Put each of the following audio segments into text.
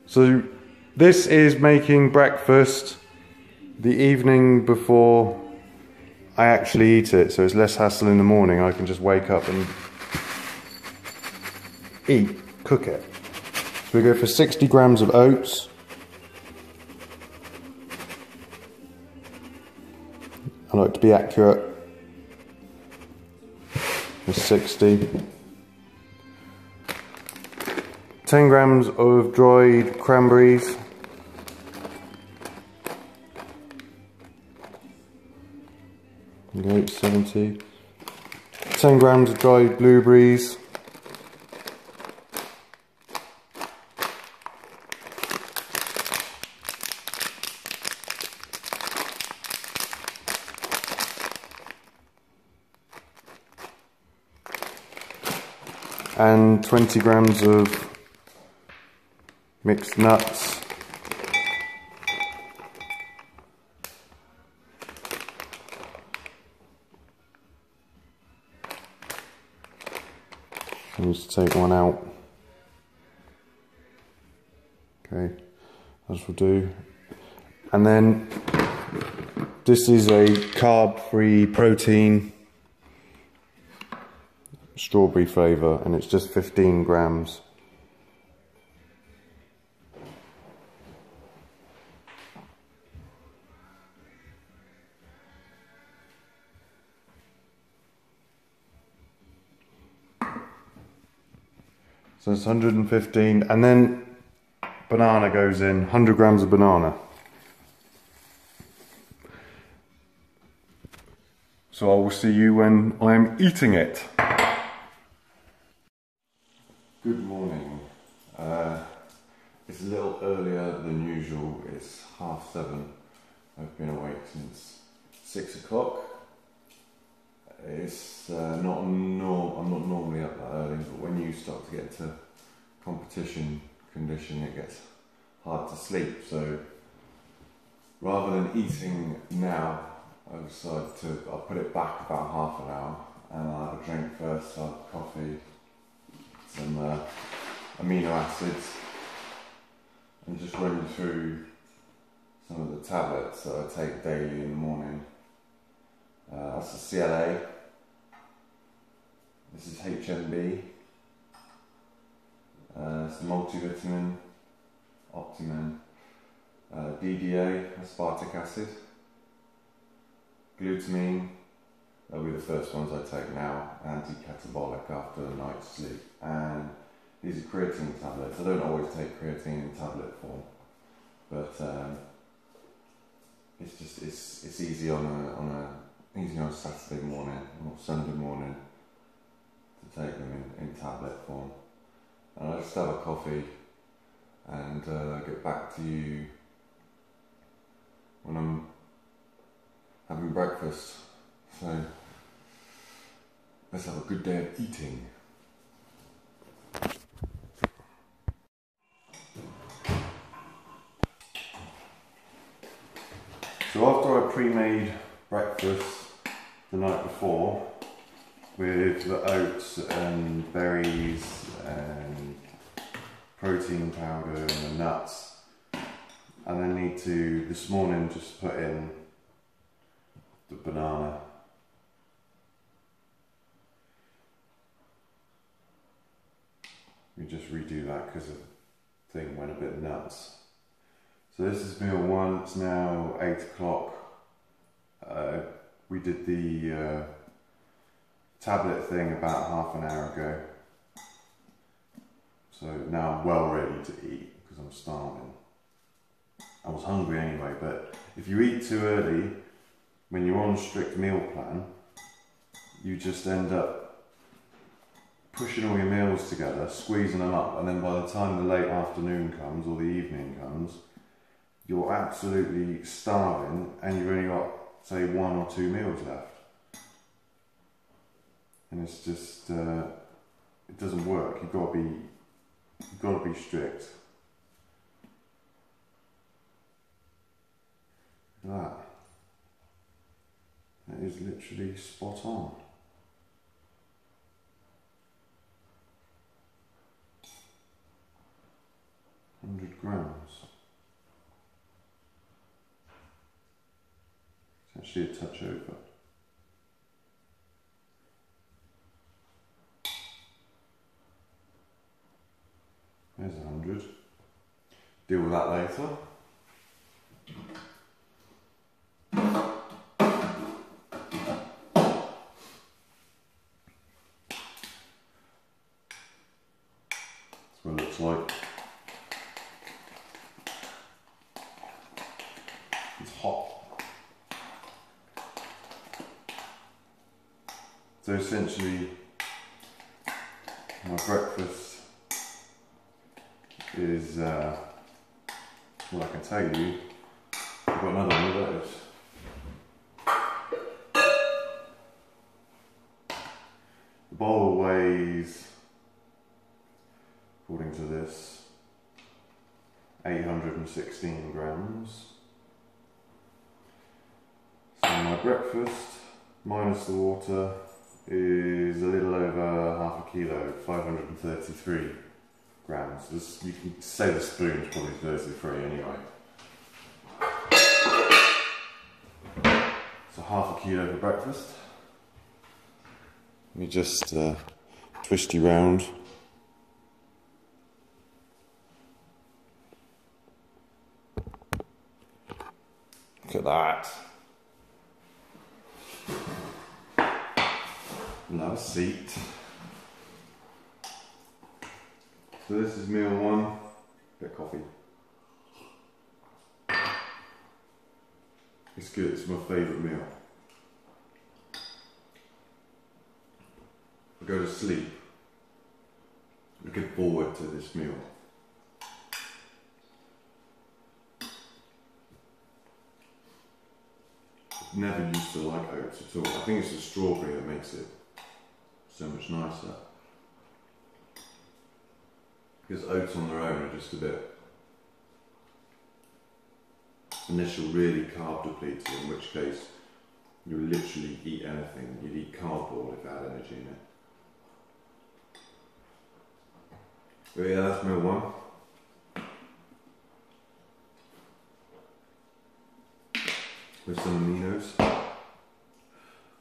So this is making breakfast the evening before I actually eat it, so it's less hassle in the morning. I can just wake up and cook it. So we go for 60 grams of oats. I like to be accurate. It's 60. 10 grams of dried cranberries. Okay, 70. 10 grams of dried blueberries. And 20 grams of mixed nuts. I'm just take one out. Okay, as we'll do. And then this is a carb-free protein, strawberry flavour, and it's just 15 grams. So it's 115, and then banana goes in, 100 grams of banana. So I will see you when I'm eating it. Good morning. It's a little earlier than usual. It's 7:30. I've been awake since 6 o'clock. It's I'm not normally up that early, but when you start to get into competition condition, it gets hard to sleep. So rather than eating now, I decided I'll put it back about half an hour, and I'll have a drink first. I'll have coffee, some amino acids, and just run through some of the tablets that I take daily in the morning. That's the CLA, this is HMB, it's the multivitamin, Optimen, DDA, aspartic acid, glutamine, that'll be the first ones I take now, anti-catabolic after a night's sleep, and these are creatine tablets. I don't always take creatine in tablet form, but it's easy on a Saturday morning or Sunday morning to take them in tablet form. And I'll just have a coffee and get back to you when I'm having breakfast. So let's have a good day of eating. So after I pre-made breakfast the night before with the oats and berries and protein powder and the nuts, I then need to, this morning, just put in the banana. We just redo that because the thing went a bit nuts. So this is meal one. It's now 8 o'clock. We did the tablet thing about half an hour ago. So now I'm well ready to eat because I'm starving. I was hungry anyway, but if you eat too early, when you're on a strict meal plan, you just end up pushing all your meals together, squeezing them up, and then by the time the late afternoon comes or the evening comes, you're absolutely starving and you've only got, say, 1 or 2 meals left. And it's just, it doesn't work. You've got to be strict. Look at that. That is literally spot on. 100 grams. It's actually a touch over. There's 100. Deal with that later. That's what it looks like. It's hot. So essentially, my breakfast is, well, I can tell you, I've got another one of those. The bowl weighs, according to this, 816 grams. So my breakfast, minus the water, is a little over half a kilo, 533 grams. This, you can say the spoon is probably 33 anyway. So half a kilo for breakfast. Let me just twist you round. Look at that. And have a seat. So this is meal one, bit of coffee. It's good, it's my favourite meal. I go to sleep looking forward to this meal. Never used to like oats at all. I think it's the strawberry that makes it so much nicer. Because oats on their own are just a bit unless you're really carb depleted, in which case you literally eat anything. You'd eat cardboard if it had energy in it. But yeah, that's meal one. With some aminos.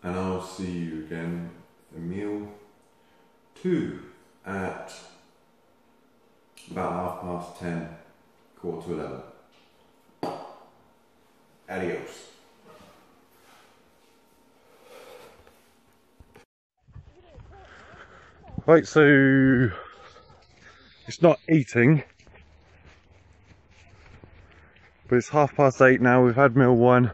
And I'll see you again in meal two at about 10:30, 11:15. Adios. Right, so it's not eating, but it's 8:30 now. We've had meal one,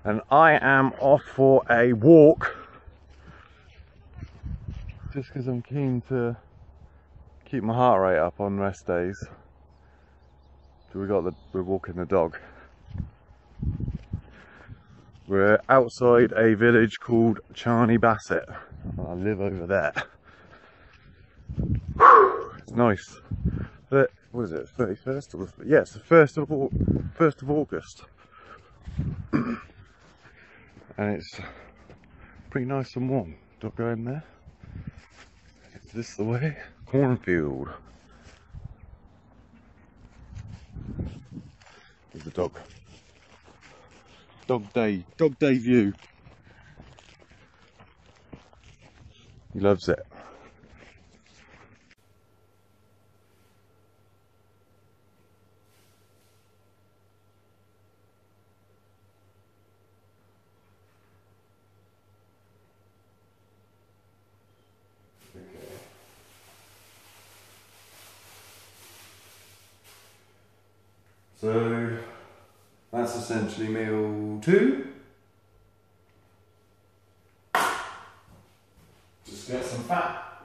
and I am off for a walk. Just because I'm keen to keep my heart rate up on rest days. So we're walking the dog. We're outside a village called Charney Bassett. I live over there. It's nice. But what is it? 31st? Yeah, it's the 1st of August. And it's pretty nice and warm. Dog go in there. Is this the way? Cornfield. There's the dog. Dog day view. He loves it. So that's essentially meal two. Just get some fat.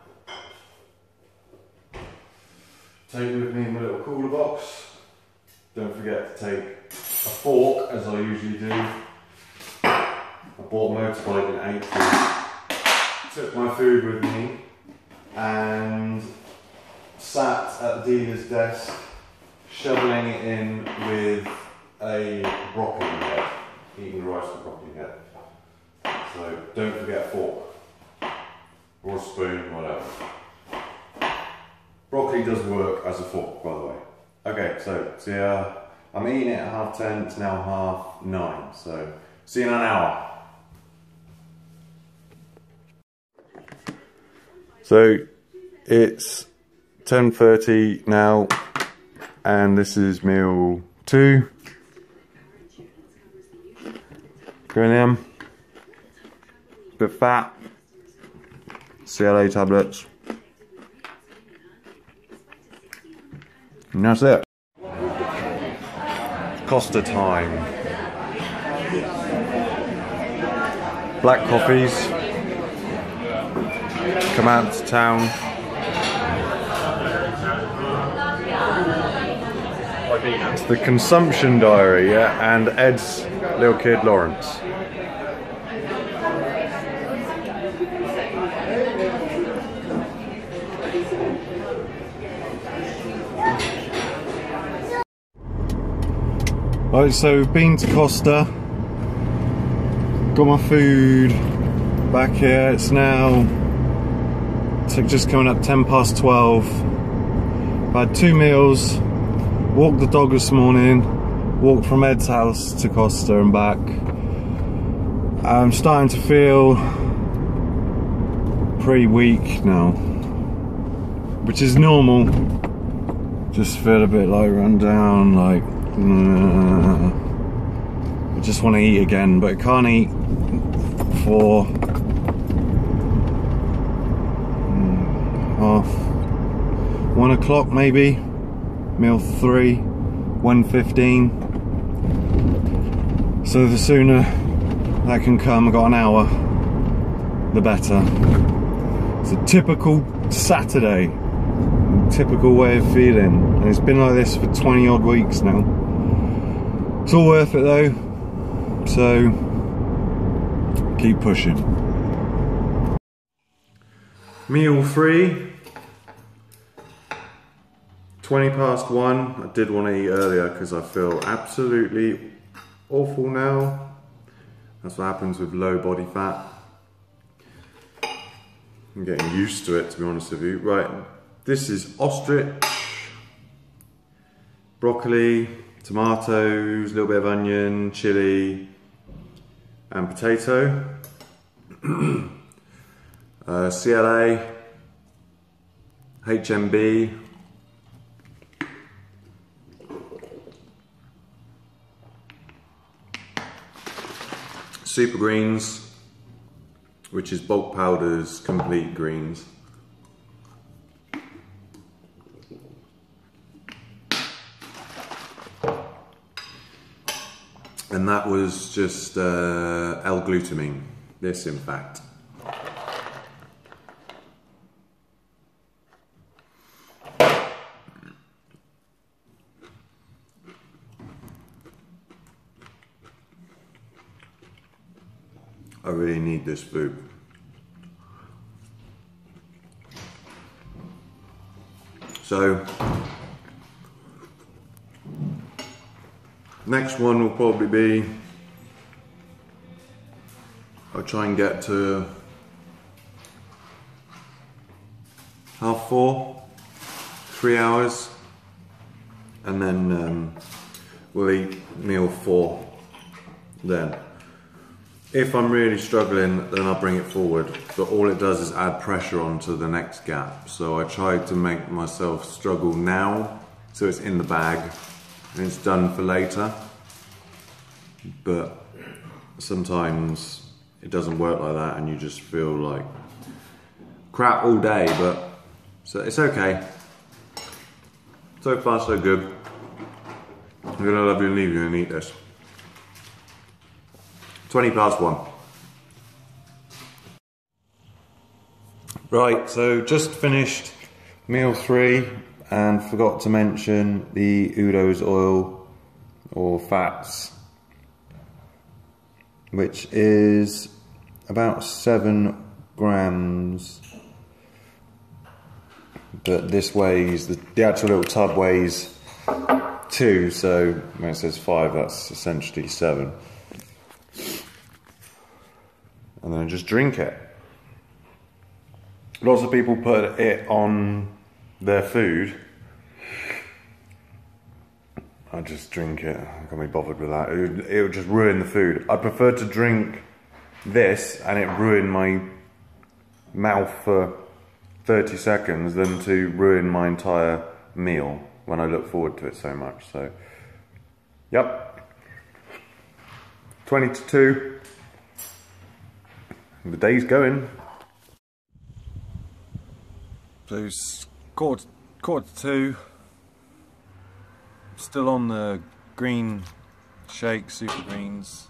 Take with me my little cooler box. Don't forget to take a fork, as I usually do. I bought a motorbike in April. Took my food with me and sat at the dealer's desk, shoveling it in with a broccoli head, eating rice with broccoli head. So don't forget a fork or a spoon, whatever. Broccoli does work as a fork, by the way. Okay, so see, I'm eating it at 10:30, it's now 9:30, so see you in an hour. So it's 10:30 now, and this is meal 2. Grillium, bit fat, CLA tablets, and that's it. Costa time. Black coffees. Come out to town. It's the consumption diary, yeah, and Ed's little kid Lawrence. Right, so we've been to Costa, got my food back here. It's now just coming up 12:10. I've had 2 meals, walked the dog this morning, walked from Ed's house to Costa and back. I'm starting to feel pretty weak now, which is normal. Just feel a bit like run down, like I just want to eat again, but I can't eat for half 1 o'clock maybe. Meal 3, 1:15. So the sooner that can come, I've got an hour, the better. It's a typical Saturday, typical way of feeling, and it's been like this for 20 odd weeks now. It's all worth it though, so keep pushing. Meal 3, 1:20. I did want to eat earlier because I feel absolutely awful now. That's what happens with low body fat. I'm getting used to it, to be honest with you. Right, this is ostrich, broccoli, tomatoes, a little bit of onion, chili, and potato. CLA, HMB, Super Greens, which is bulk powders, complete greens. And that was just L-glutamine, this in fact. I really need this food. So, next one will probably be, I'll try and get to 4:30, 3 hours, and then we'll eat meal 4 then. If I'm really struggling, then I'll bring it forward, but all it does is add pressure onto the next gap. So I tried to make myself struggle now, so it's in the bag and it's done for later. But sometimes it doesn't work like that and you just feel like crap all day, but so it's okay. So far so good. I'm gonna love you and leave you and eat this. 1:20. Right, so just finished meal 3 and forgot to mention the Udo's oil or fats, which is about 7 grams, but this weighs, the actual little tub weighs 2, so when it says 5, that's essentially 7. And then just drink it. Lots of people put it on their food. I just drink it. I can't be bothered with that. It would just ruin the food. I prefer to drink this and it ruin my mouth for 30 seconds than to ruin my entire meal when I look forward to it so much. So, yep. 20 to 2. The day's going. So it's quarter to 2. Still on the green shake, super greens,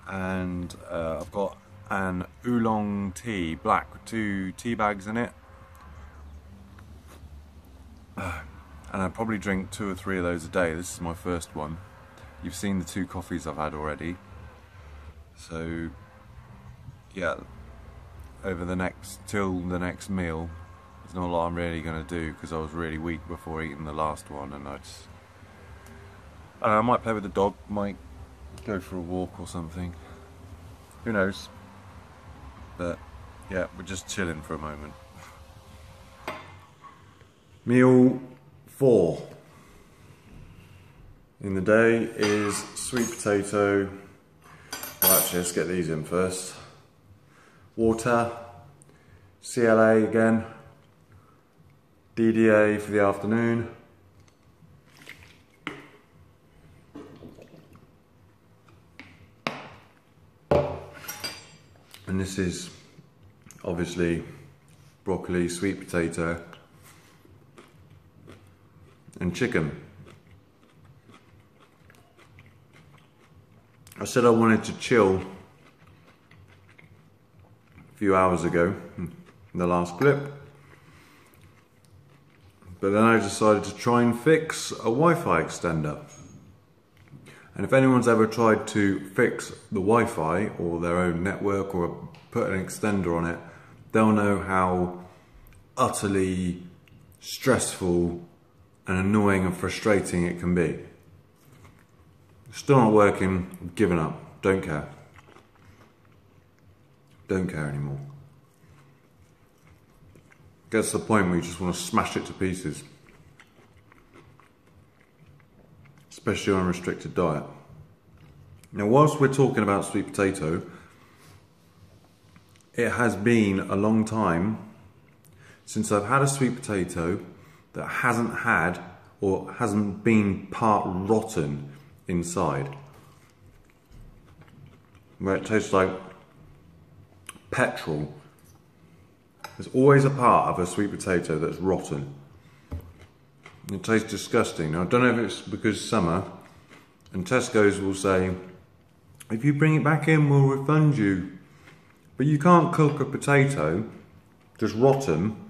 and I've got an oolong tea, black, with 2 tea bags in it, and I probably drink 2 or 3 of those a day. This is my first one. You've seen the 2 coffees I've had already, so yeah, over the next, till the next meal, there's not a lot I'm really going to do because I was really weak before eating the last one, and I might play with the dog, might go for a walk or something. Who knows? But yeah, we're just chilling for a moment. Meal 4 in the day is sweet potato. Well, actually, let's get these in first. Water, CLA again, DDA for the afternoon. And this is obviously broccoli, sweet potato, and chicken. I said I wanted to chill a few hours ago in the last clip, but then I decided to try and fix a Wi-Fi extender. And if anyone's ever tried to fix the Wi-Fi or their own network or put an extender on it, they'll know how utterly stressful and annoying and frustrating it can be. Still not working, given up, don't care. Don't care anymore. Gets to the point where you just want to smash it to pieces. Especially on a restricted diet. Now, whilst we're talking about sweet potato, it has been a long time since I've had a sweet potato that hasn't had or hasn't been part rotten inside. Where it tastes like petrol. There's always a part of a sweet potato that's rotten. It tastes disgusting. Now, I don't know if it's because summer, and Tesco's will say, if you bring it back in, we'll refund you. But you can't cook a potato just rotten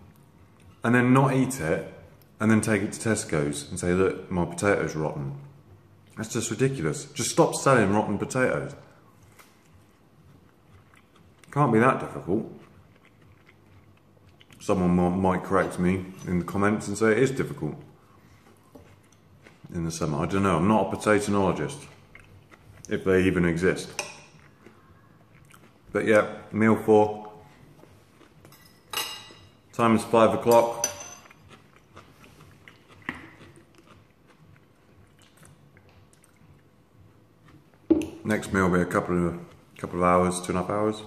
and then not eat it and then take it to Tesco's and say, look, my potato's rotten. That's just ridiculous. Just stop selling rotten potatoes. Can't be that difficult. Someone might correct me in the comments and say it is difficult in the summer. I don't know, I'm not a potatonologist, if they even exist. But yeah, meal 4. Time is 5 o'clock. Next meal will be a couple of hours, 2.5 hours.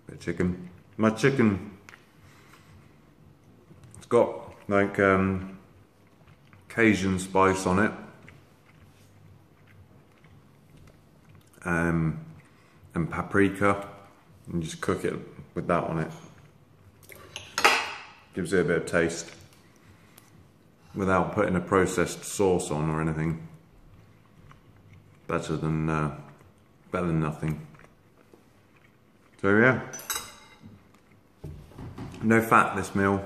Bit of chicken. My chicken, it's got like Cajun spice on it, and paprika, and just cook it with that on it. Gives it a bit of taste without putting a processed sauce on or anything. Better than nothing. So yeah, no fat this meal.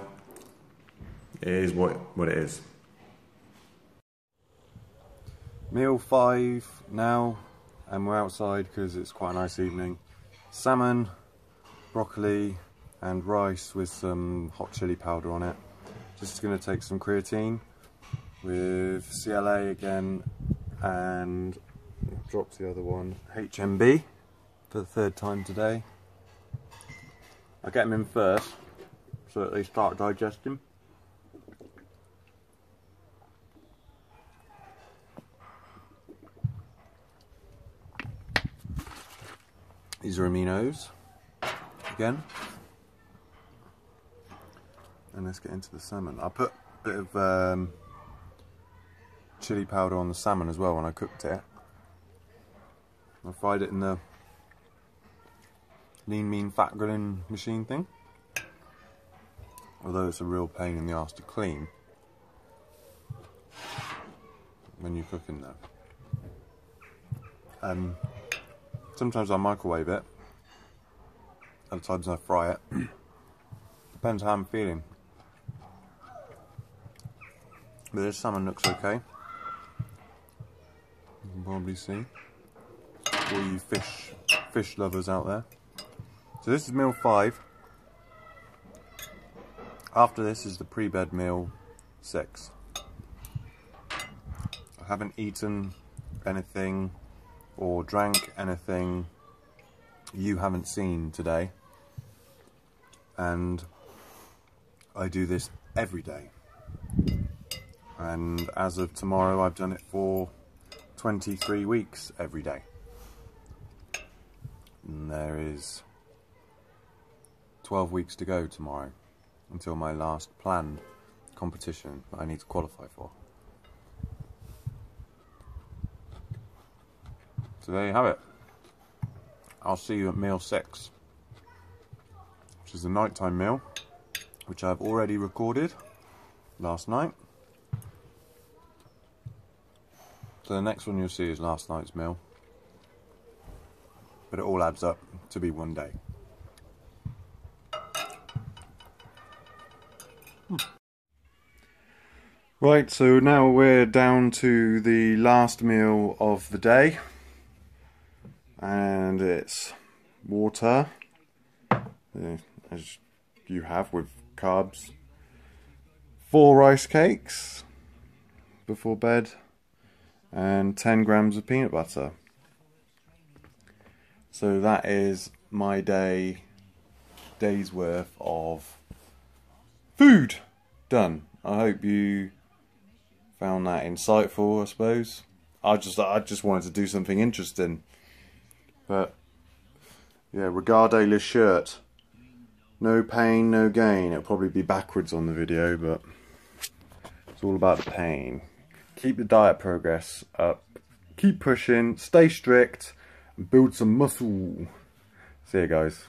It is what it is. Meal 5 now, and we're outside because it's quite a nice evening. Salmon, broccoli and rice with some hot chili powder on it. Just going to take some creatine with CLA again, and drop the other one, HMB, for the 3rd time today. I'll get them in first so that they start digesting. These are aminos again. And let's get into the salmon. I put a bit of chili powder on the salmon as well when I cooked it. I fried it in the lean mean fat grilling machine thing. Although it's a real pain in the arse to clean when you're cooking there. Sometimes I microwave it, other times I fry it. Depends how I'm feeling. But this salmon looks okay. You can probably see. For you fish lovers out there. So this is meal 5. After this is the pre-bed meal 6. I haven't eaten anything or drank anything you haven't seen today, and I do this every day, and as of tomorrow I've done it for 23 weeks every day, and there is 12 weeks to go tomorrow until my last planned competition that I need to qualify for. So there you have it. I'll see you at meal 6, which is the nighttime meal, which I've already recorded last night. So the next one you'll see is last night's meal, but it all adds up to be one day. Right, so now we're down to the last meal of the day, and it's water, as you have with carbs, 4 rice cakes before bed, and 10 grams of peanut butter. So that is my day's worth of food done. I hope you found that insightful, I suppose. I just wanted to do something interesting. But yeah, regardez le shirt. No pain, no gain. It'll probably be backwards on the video, but it's all about the pain. Keep the diet progress up. Keep pushing, stay strict, and build some muscle. See you guys.